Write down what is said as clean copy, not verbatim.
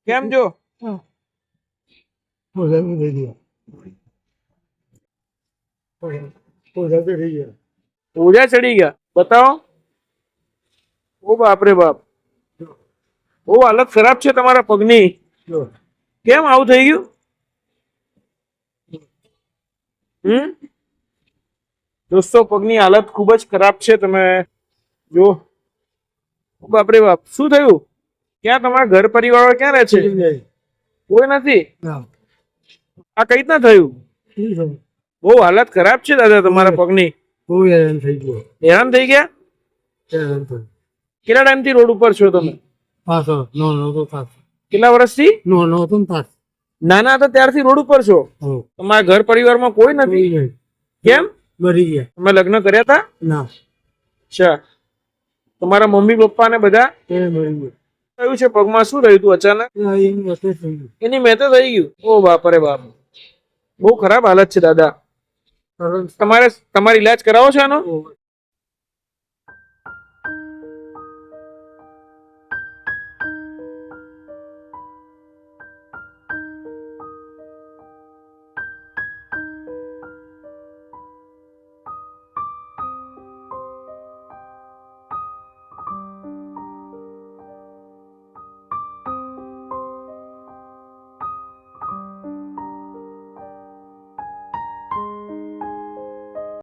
કેમ છો? ઓજા ચડી ગયા. બતાવો. ઓ બાપ રે બાપ. બહુ હાલત ખરાબ છે તમારા પગની. કેમ આવું થઈ ગયું? દોસ્તો પગની હાલત ખૂબ જ ખરાબ છે. તમે જો. ઓ બાપ રે બાપ. શું થયું? ક્યાં તમારા ઘર પરિવાર ક્યાં રહે છે? કોઈ નથી. આ કઈ રીતના થયું? બહુ હાલત ખરાબ છે દાદા તમારા પગની. હેરાન થઈ ગયા? કેટલા ટાઈમ થી રોડ ઉપર છો તમે? કેટલા વર્ષથી? નાના હતા ત્યારથી રોડ ઉપર છો? તમારા ઘર પરિવારમાં કોઈ નથી? કેમ? તમે લગ્ન કર્યા હતા? અચ્છા. તમારા મમ્મી પપ્પા ને બધા? થયું છે પગમાં? શું રહ્યું તું અચાનક? એની મેં તો થઈ ગયું. ઓ બાપ રે બાપ. બહુ ખરાબ હાલત છે દાદા. તમારે ઈલાજ કરાવો છો આનો?